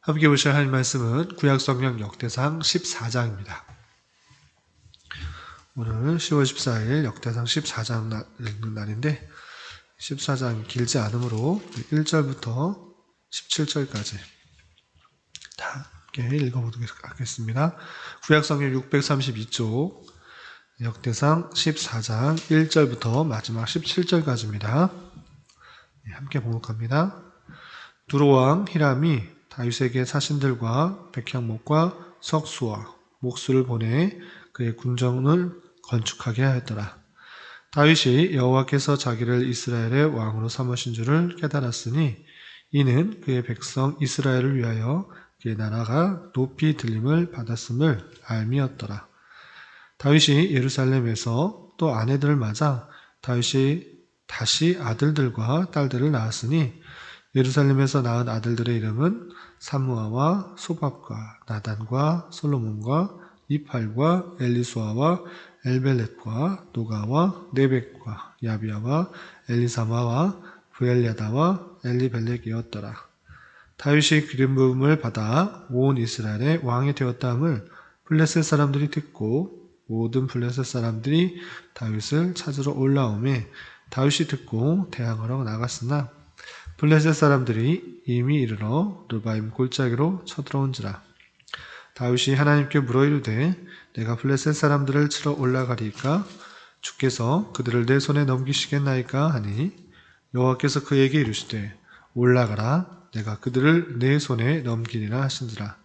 함께 보실 하나님 말씀은 구약성경 역대상 14장입니다. 오늘 10월 14일 역대상 14장 읽는 날인데 14장이 길지 않으므로 1절부터 17절까지 다 함께 읽어보도록 하겠습니다. 구약성경 632쪽 역대상 14장 1절부터 마지막 17절까지입니다. 함께 봉독합니다. 두로왕 히람이 다윗에게 사신들과 백향목과 석수와 목수를 보내 그의 궁전을 건축하게 하였더라. 다윗이 여호와께서 자기를 이스라엘의 왕으로 삼으신 줄을 깨달았으니 이는 그의 백성 이스라엘을 위하여 그의 나라가 높이 들림을 받았음을 알미었더라. 다윗이 예루살렘에서 또 아내들을 맞아 다윗이 다시 아들들과 딸들을 낳았으니 예루살렘에서 낳은 아들들의 이름은 삼무아와 소밥과 나단과 솔로몬과 이팔과 엘리수아와 엘벨렛과 노가와 네벡과 야비아와 엘리사마와 브엘야다와 엘리벨렉이었더라. 다윗이 기름 부음을 받아 온 이스라엘의 왕이 되었다함을 블레셋 사람들이 듣고 모든 블레셋 사람들이 다윗을 찾으러 올라오매 다윗이 듣고 대항하러 나갔으나 블레셋 사람들이 이미 이르러 르바임 골짜기로 쳐들어온지라. 다윗이 하나님께 물어 이르되 내가 블레셋 사람들을 치러 올라가리까 주께서 그들을 내 손에 넘기시겠나이까 하니 여호와께서 그에게 이르시되 올라가라 내가 그들을 내 손에 넘기리라 하신지라.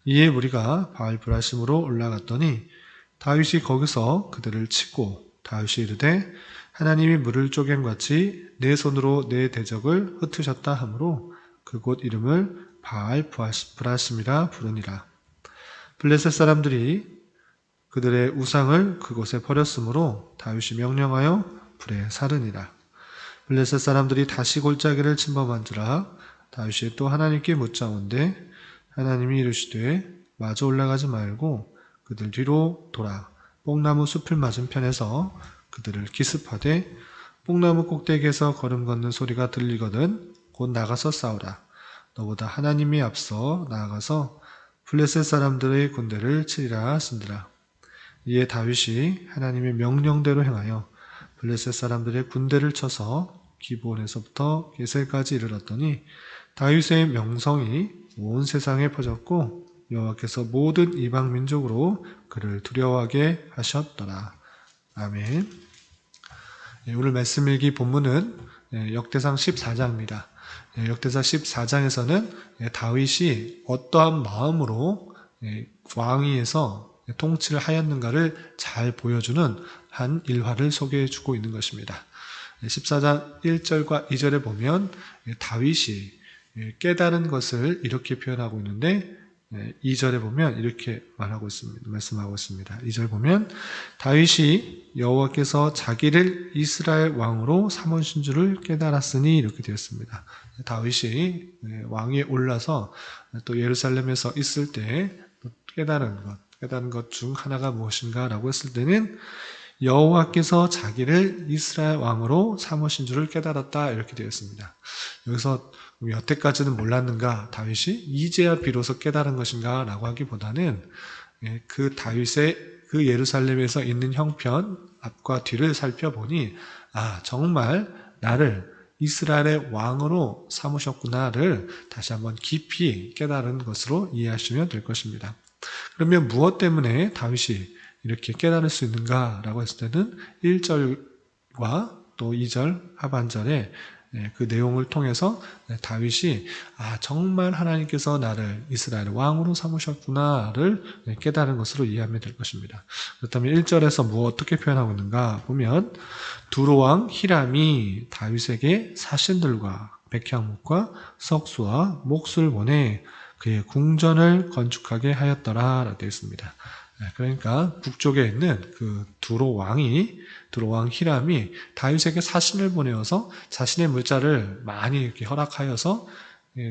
이에 무리가 바알브라심으로 올라갔더니 다윗이 거기서 그들을 치고 다윗이 이르되 하나님이 물을 쪼갠같이 내 손으로 내 대적을 흩으셨다 하므로 그곳 이름을 바알브라심이라 부르니라. 블레셋 사람들이 그들의 우상을 그곳에 버렸으므로 다윗이 명령하여 불에 사르니라. 블레셋 사람들이 다시 골짜기를 침범한지라. 다윗이 또 하나님께 묻자온데 하나님이 이르시되 마저 올라가지 말고 그들 뒤로 돌아 뽕나무 숲을 맞은편에서 그들을 기습하되 뽕나무 꼭대기에서 걸음 걷는 소리가 들리거든 곧 나가서 싸우라. 너보다 하나님이 앞서 나아가서 블레셋 사람들의 군대를 치리라 하신지라. 이에 다윗이 하나님의 명령대로 행하여 블레셋 사람들의 군대를 쳐서 기브온에서부터 게셀까지 이르렀더니 다윗의 명성이 온 세상에 퍼졌고 여호와께서 모든 이방 민족으로 그를 두려워하게 하셨더라. 아멘. 오늘 말씀 읽기 본문은 역대상 14장입니다. 역대상 14장에서는 다윗이 어떠한 마음으로 왕위에서 통치를 하였는가를 잘 보여주는 한 일화를 소개해 주고 있는 것입니다. 14장 1절과 2절에 보면 다윗이 깨달은 것을 이렇게 표현하고 있는데 2절에 보면 이렇게 말씀하고 있습니다. 2절 보면 다윗이 여호와께서 자기를 이스라엘 왕으로 삼으신 줄을 깨달았으니 이렇게 되었습니다. 다윗이 왕위에 올라서 또 예루살렘에서 있을 때 깨달은 것 중 하나가 무엇인가라고 했을 때는 여호와께서 자기를 이스라엘 왕으로 삼으신 줄을 깨달았다 이렇게 되었습니다. 여기서 여태까지는 몰랐는가 다윗이 이제야 비로소 깨달은 것인가 라고 하기보다는 그 다윗의 그 예루살렘에서 있는 형편 앞과 뒤를 살펴보니 정말 나를 이스라엘의 왕으로 삼으셨구나를 다시 한번 깊이 깨달은 것으로 이해하시면 될 것입니다. 그러면 무엇 때문에 다윗이 이렇게 깨달을 수 있는가라고 했을 때는 1절과 또 2절 하반절에 그 내용을 통해서 다윗이 정말 하나님께서 나를 이스라엘 왕으로 삼으셨구나를 깨달은 것으로 이해하면 될 것입니다. 그렇다면 1절에서 어떻게 표현하고 있는가 보면 두로왕 히람이 다윗에게 사신들과 백향목과 석수와 목수를 보내 그의 궁전을 건축하게 하였더라 라고 되어 있습니다. 그러니까 북쪽에 있는 그 두로왕 히람이 다윗에게 사신을 보내어서 자신의 물자를 많이 이렇게 허락하여서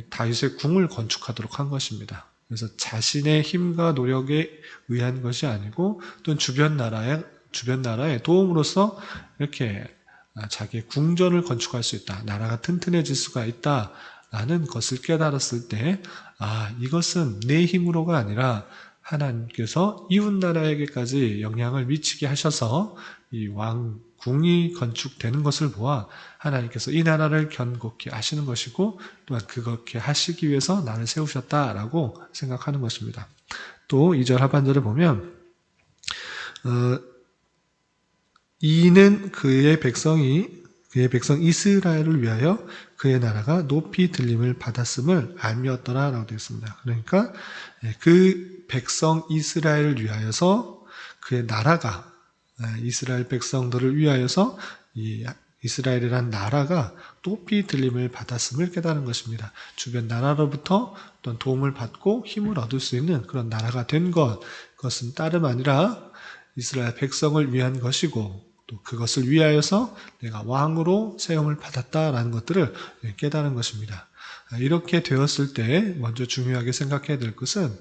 다윗의 궁을 건축하도록 한 것입니다. 그래서 자신의 힘과 노력에 의한 것이 아니고 또 주변 나라의 도움으로써 이렇게 자기의 궁전을 건축할 수 있다. 나라가 튼튼해질 수가 있다. 라는 것을 깨달았을 때, 이것은 내 힘으로가 아니라 하나님께서 이웃나라에게까지 영향을 미치게 하셔서 이 왕궁이 건축되는 것을 보아 하나님께서 이 나라를 견고히 하시는 것이고, 또한 그렇게 하시기 위해서 나를 세우셨다라고 생각하는 것입니다. 또 2절 하반절을 보면 이는 그의 백성 이스라엘을 위하여 그의 나라가 높이 들림을 받았음을 알미었더라 라고 되어 있습니다. 그러니까 그 백성 이스라엘을 위하여서 그의 나라가, 이스라엘 백성들을 위하여서 이 이스라엘이란 나라가 높이 들림을 받았음을 깨달은 것입니다. 주변 나라로부터 어떤 도움을 받고 힘을 얻을 수 있는 그런 나라가 된 것, 그것은 다름 아니라 이스라엘 백성을 위한 것이고, 또 그것을 위하여서 내가 왕으로 세움을 받았다라는 것들을 깨달은 것입니다. 이렇게 되었을 때 먼저 중요하게 생각해야 될 것은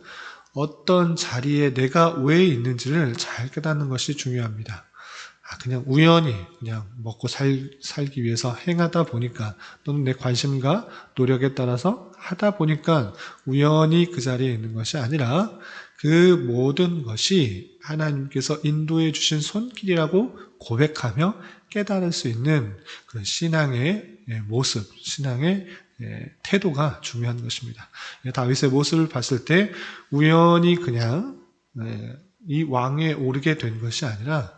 어떤 자리에 내가 왜 있는지를 잘 깨닫는 것이 중요합니다. 그냥 우연히 그냥 먹고 살기 위해서 행하다 보니까, 또는 내 관심과 노력에 따라서 하다 보니까 우연히 그 자리에 있는 것이 아니라 그 모든 것이 하나님께서 인도해 주신 손길이라고 고백하며 깨달을 수 있는 그런 신앙의 모습, 신앙의 태도가 중요한 것입니다. 다윗의 모습을 봤을 때 우연히 그냥 이 왕에 오르게 된 것이 아니라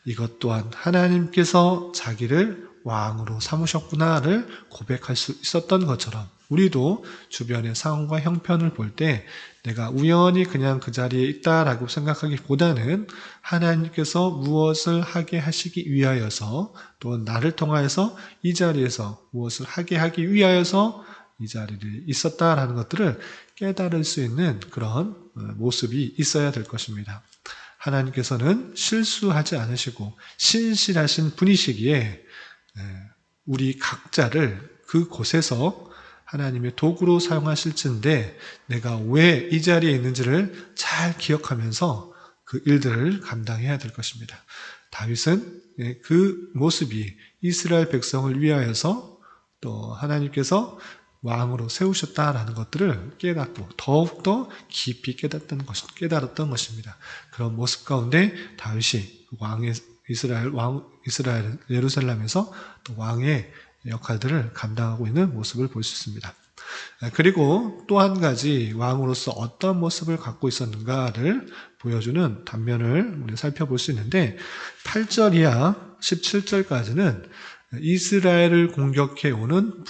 이것 또한 하나님께서 자기를 왕으로 삼으셨구나를 고백할 수 있었던 것처럼, 우리도 주변의 상황과 형편을 볼 때 내가 우연히 그냥 그 자리에 있다라고 생각하기보다는 하나님께서 무엇을 하게 하시기 위하여서, 또 나를 통하여서 이 자리에서 무엇을 하게 하기 위하여서 이 자리에 있었다라는 것들을 깨달을 수 있는 그런 모습이 있어야 될 것입니다. 하나님께서는 실수하지 않으시고 신실하신 분이시기에 우리 각자를 그곳에서 하나님의 도구로 사용하실진데, 내가 왜 이 자리에 있는지를 잘 기억하면서 그 일들을 감당해야 될 것입니다. 다윗은 그 모습이 이스라엘 백성을 위하여서 또 하나님께서 왕으로 세우셨다라는 것들을 깨닫고 더욱더 깊이 깨달았던 것입니다. 그런 모습 가운데 다윗이 이스라엘 예루살렘에서 또 왕의 역할들을 감당하고 있는 모습을 볼 수 있습니다. 그리고 또 한 가지 왕으로서 어떤 모습을 갖고 있었는가를 보여주는 단면을 우리 살펴볼 수 있는데, 8절 이하 17절까지는 이스라엘을 공격해 오는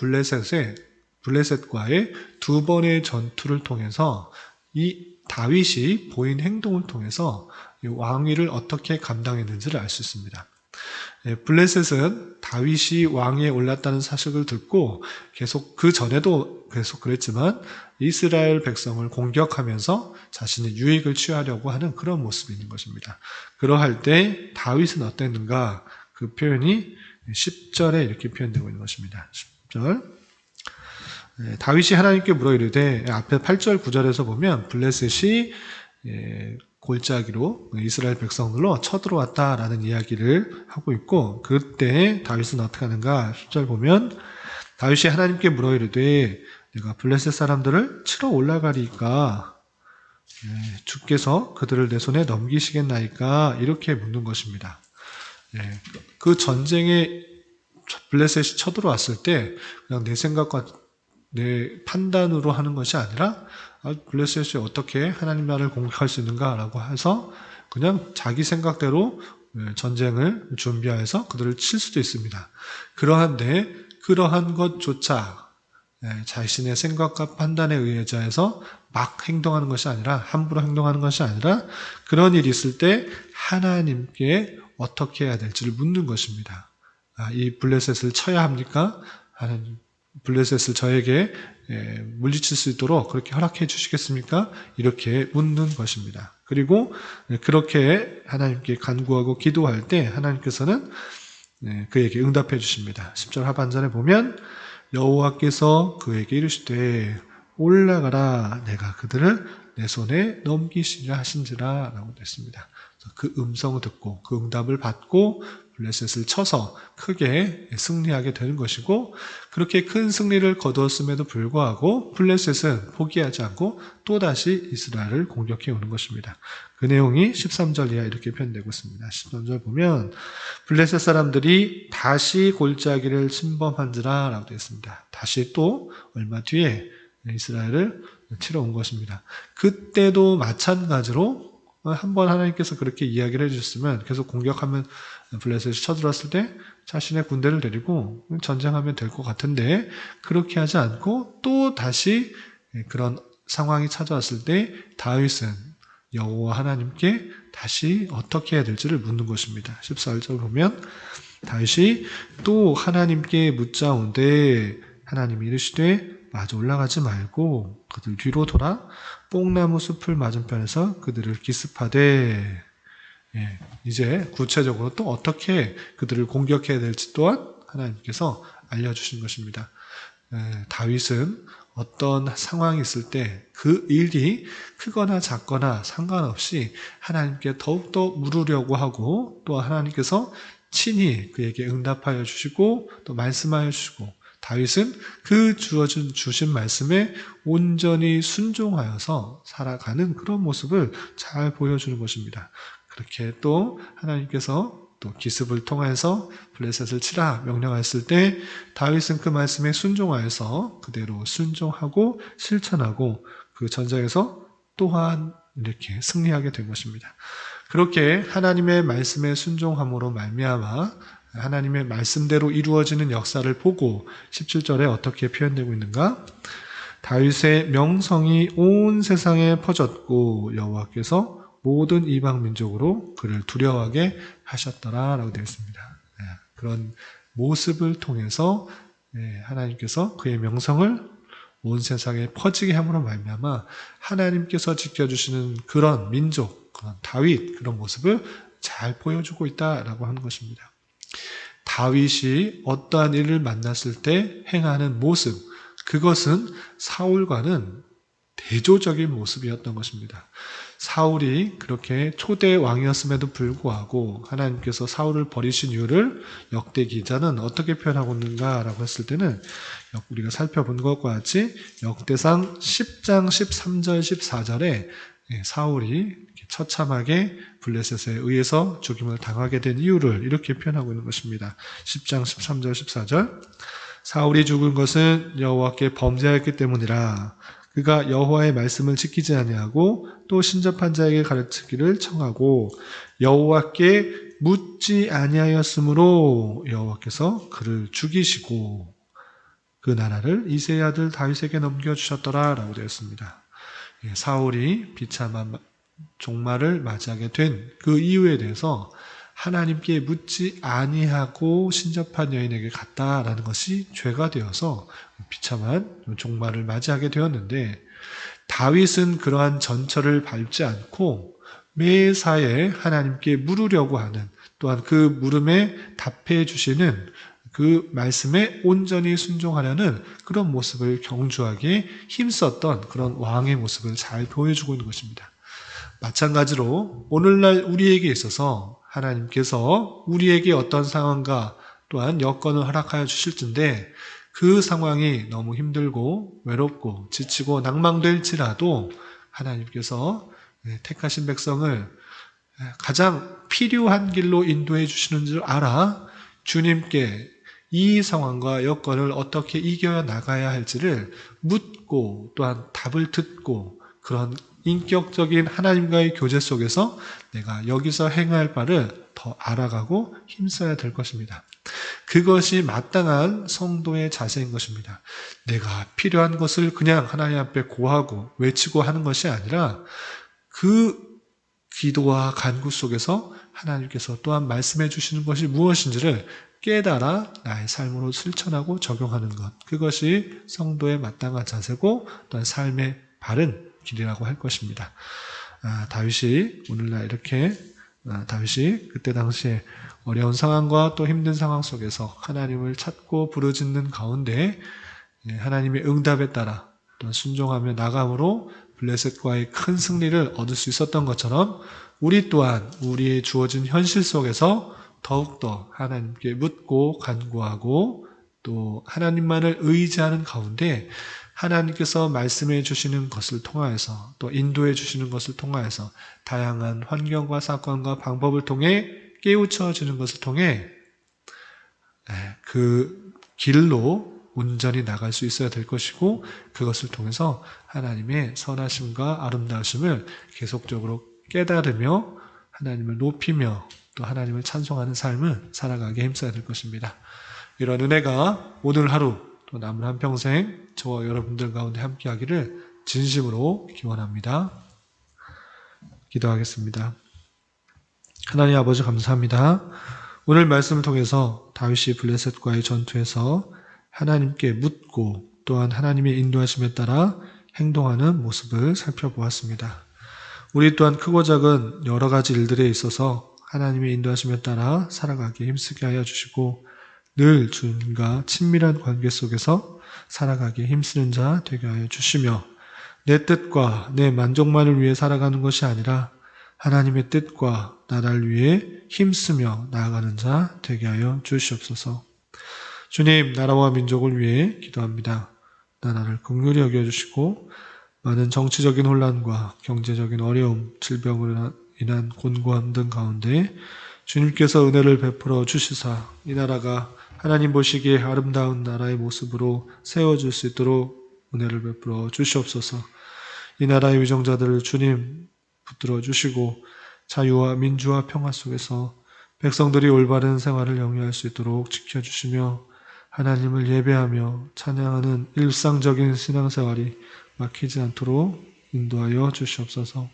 블레셋과의 두 번의 전투를 통해서 이 다윗이 보인 행동을 통해서 이 왕위를 어떻게 감당했는지를 알 수 있습니다. 블레셋은 다윗이 왕위에 올랐다는 사실을 듣고 계속, 그 전에도 계속 그랬지만 이스라엘 백성을 공격하면서 자신의 유익을 취하려고 하는 그런 모습이 있는 것입니다. 그러할 때 다윗은 어땠는가? 그 표현이 10절에 이렇게 표현되고 있는 것입니다. 10절. 다윗이 하나님께 물어 이르되, 앞에 8절 9절에서 보면 블레셋이 골짜기로 이스라엘 백성들로 쳐들어왔다라는 이야기를 하고 있고, 그때 다윗은 어떻게 하는가? 10절 보면 다윗이 하나님께 물어 이르되 내가 블레셋 사람들을 치러 올라가리까 주께서 그들을 내 손에 넘기시겠나이까? 이렇게 묻는 것입니다. 그 전쟁에 블레셋이 쳐들어왔을 때 그냥 내 생각과 내 판단으로 하는 것이 아니라 블레셋이 어떻게 하나님 나라를 공격할 수 있는가라고 해서 그냥 자기 생각대로 전쟁을 준비해서 그들을 칠 수도 있습니다. 그러한데 그러한 것조차 자신의 생각과 판단에 의해서 막 행동하는 것이 아니라, 함부로 행동하는 것이 아니라 그런 일이 있을 때 하나님께 어떻게 해야 될지를 묻는 것입니다. 이 블레셋을 쳐야 합니까? 하나님, 블레셋을 저에게 물리칠 수 있도록 그렇게 허락해 주시겠습니까? 이렇게 묻는 것입니다. 그리고 그렇게 하나님께 간구하고 기도할 때 하나님께서는 그에게 응답해 주십니다. 10절 하반절에 보면 여호와께서 그에게 이르시되 올라가라, 내가 그들을 내 손에 넘기시리라 하신지라 라고 됐습니다. 그 음성을 듣고 그 응답을 받고 블레셋을 쳐서 크게 승리하게 되는 것이고, 그렇게 큰 승리를 거두었음에도 불구하고 블레셋은 포기하지 않고 또다시 이스라엘을 공격해 오는 것입니다. 그 내용이 13절 이하 이렇게 표현되고 있습니다. 13절 보면 블레셋 사람들이 다시 골짜기를 침범한지라 라고 되어 있습니다. 다시 또 얼마 뒤에 이스라엘을 치러 온 것입니다. 그때도 마찬가지로 한번 하나님께서 그렇게 이야기를 해주셨으면 계속 공격하면 블레셋이 쳐들어왔을 때 자신의 군대를 데리고 전쟁하면 될 것 같은데, 그렇게 하지 않고 또 다시 그런 상황이 찾아왔을 때 다윗은 여호와 하나님께 다시 어떻게 해야 될지를 묻는 것입니다. 14절 보면 다윗이 또 하나님께 묻자온데 하나님이 이르시되 마저 올라가지 말고 그들 뒤로 돌아 뽕나무 숲을 맞은편에서 그들을 기습하되, 이제 구체적으로 또 어떻게 그들을 공격해야 될지 또한 하나님께서 알려주신 것입니다. 다윗은 어떤 상황이 있을 때 그 일이 크거나 작거나 상관없이 하나님께 더욱더 물으려고 하고, 또 하나님께서 친히 그에게 응답하여 주시고 또 말씀하여 주시고, 다윗은 그 주신 말씀에 온전히 순종하여서 살아가는 그런 모습을 잘 보여주는 것입니다. 그렇게 또 하나님께서 또 기습을 통해서 블레셋을 치라 명령하였을 때 다윗은 그 말씀에 순종하여서 그대로 순종하고 실천하고 그 전쟁에서 또한 이렇게 승리하게 된 것입니다. 그렇게 하나님의 말씀에 순종함으로 말미암아 하나님의 말씀대로 이루어지는 역사를 보고 17절에 어떻게 표현되고 있는가? 다윗의 명성이 온 세상에 퍼졌고 여호와께서 모든 이방 민족으로 그를 두려워하게 하셨더라라고 되어 있습니다. 그런 모습을 통해서 하나님께서 그의 명성을 온 세상에 퍼지게 함으로 말미암아 하나님께서 지켜주시는 그런 민족, 그런 다윗 그런 모습을 잘 보여주고 있다라고 하는 것입니다. 다윗이 어떠한 일을 만났을 때 행하는 모습, 그것은 사울과는 대조적인 모습이었던 것입니다. 사울이 그렇게 초대 왕이었음에도 불구하고 하나님께서 사울을 버리신 이유를 역대 기자는 어떻게 표현하고 있는가라고 했을 때는 우리가 살펴본 것과 같이 역대상 10장 13절 14절에 사울이 처참하게 블레셋에 의해서 죽임을 당하게 된 이유를 이렇게 표현하고 있는 것입니다. 10장 13절 14절 사울이 죽은 것은 여호와께 범죄하였기 때문이라. 그가 여호와의 말씀을 지키지 아니하고 또 신접한 자에게 가르치기를 청하고 여호와께 묻지 아니하였으므로 여호와께서 그를 죽이시고 그 나라를 이새의 아들 다윗에게 넘겨주셨더라 라고 되었습니다. 사울이 비참한 종말을 맞이하게 된 그 이유에 대해서 하나님께 묻지 아니하고 신접한 여인에게 갔다라는 것이 죄가 되어서 비참한 종말을 맞이하게 되었는데, 다윗은 그러한 전철을 밟지 않고 매사에 하나님께 물으려고 하는, 또한 그 물음에 답해 주시는 그 말씀에 온전히 순종하려는 그런 모습을 경주하게 힘썼던 그런 왕의 모습을 잘 보여주고 있는 것입니다. 마찬가지로 오늘날 우리에게 있어서 하나님께서 우리에게 어떤 상황과 또한 여건을 허락하여 주실텐데 그 상황이 너무 힘들고 외롭고 지치고 낭망될지라도 하나님께서 택하신 백성을 가장 필요한 길로 인도해 주시는 줄 알아 주님께 이 상황과 여건을 어떻게 이겨 나가야 할지를 묻고 또한 답을 듣고 그런 인격적인 하나님과의 교제 속에서 내가 여기서 행할 바를 더 알아가고 힘써야 될 것입니다. 그것이 마땅한 성도의 자세인 것입니다. 내가 필요한 것을 그냥 하나님 앞에 고하고 외치고 하는 것이 아니라 그 기도와 간구 속에서 하나님께서 또한 말씀해 주시는 것이 무엇인지를 깨달아 나의 삶으로 실천하고 적용하는 것, 그것이 성도의 마땅한 자세고 또한 삶의 바른 길이라고 할 것입니다. 다윗이 오늘날 이렇게 다윗이 그때 당시에 어려운 상황과 또 힘든 상황 속에서 하나님을 찾고 부르짖는 가운데 하나님의 응답에 따라 또 순종하며 나감으로 블레셋과의 큰 승리를 얻을 수 있었던 것처럼 우리 또한 우리의 주어진 현실 속에서 더욱더 하나님께 묻고 간구하고 또 하나님만을 의지하는 가운데 하나님께서 말씀해 주시는 것을 통하여서 또 인도해 주시는 것을 통하여서 다양한 환경과 사건과 방법을 통해 깨우쳐지는 것을 통해 그 길로 온전히 나갈 수 있어야 될 것이고 그것을 통해서 하나님의 선하심과 아름다우심을 계속적으로 깨달으며 하나님을 높이며 또 하나님을 찬송하는 삶을 살아가게 힘써야 될 것입니다. 이런 은혜가 오늘 하루 또 남은 한평생 저와 여러분들 가운데 함께하기를 진심으로 기원합니다. 기도하겠습니다. 하나님 아버지 감사합니다. 오늘 말씀을 통해서 다윗이 블레셋과의 전투에서 하나님께 묻고 또한 하나님의 인도하심에 따라 행동하는 모습을 살펴보았습니다. 우리 또한 크고 작은 여러 가지 일들에 있어서 하나님의 인도하심에 따라 살아가기 힘쓰게 하여 주시고 늘 주님과 친밀한 관계 속에서 살아가기 힘쓰는 자 되게 하여 주시며 내 뜻과 내 만족만을 위해 살아가는 것이 아니라 하나님의 뜻과 나라를 위해 힘쓰며 나아가는 자 되게 하여 주시옵소서. 주님, 나라와 민족을 위해 기도합니다. 나라를 긍휼히 여겨주시고 많은 정치적인 혼란과 경제적인 어려움, 질병으로 인한 곤고함 등 가운데 주님께서 은혜를 베풀어 주시사 이 나라가 하나님 보시기에 아름다운 나라의 모습으로 세워질 수 있도록 은혜를 베풀어 주시옵소서. 이 나라의 위정자들을 주님 붙들어 주시고 자유와 민주와 평화 속에서 백성들이 올바른 생활을 영위할 수 있도록 지켜주시며 하나님을 예배하며 찬양하는 일상적인 신앙생활이 막히지 않도록 인도하여 주시옵소서.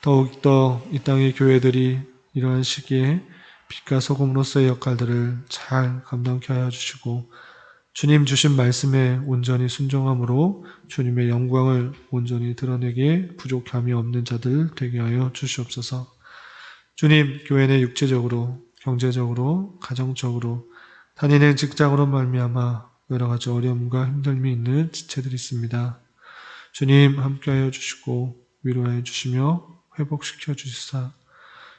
더욱더 이 땅의 교회들이 이러한 시기에 빛과 소금으로서의 역할들을 잘 감당케 하여 주시고 주님 주신 말씀에 온전히 순종함으로 주님의 영광을 온전히 드러내기에 부족함이 없는 자들 되게 하여 주시옵소서. 주님, 교회 내 육체적으로, 경제적으로, 가정적으로, 다니는 직장으로 말미암아 여러 가지 어려움과 힘듦이 있는 지체들이 있습니다. 주님 함께하여 주시고 위로하여 주시며 회복시켜 주시사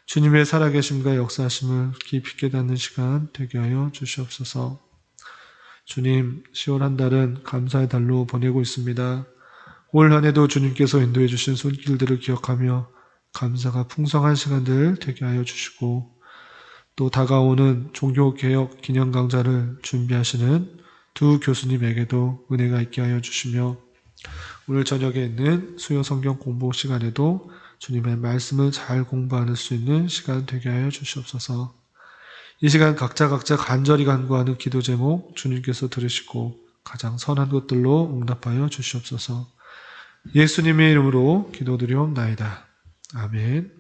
주님의 살아계심과 역사하심을 깊이 깨닫는 시간 되게 하여 주시옵소서. 주님, 10월 한 달은 감사의 달로 보내고 있습니다. 올 한 해도 주님께서 인도해 주신 손길들을 기억하며 감사가 풍성한 시간들 되게 하여 주시고 또 다가오는 종교개혁 기념 강좌를 준비하시는 두 교수님에게도 은혜가 있게 하여 주시며 오늘 저녁에 있는 수요 성경 공부 시간에도 주님의 말씀을 잘 공부할 수 있는 시간 되게 하여 주시옵소서. 이 시간 각자 간절히 간구하는 기도 제목 주님께서 들으시고 가장 선한 것들로 응답하여 주시옵소서. 예수님의 이름으로 기도드리옵나이다. 아멘.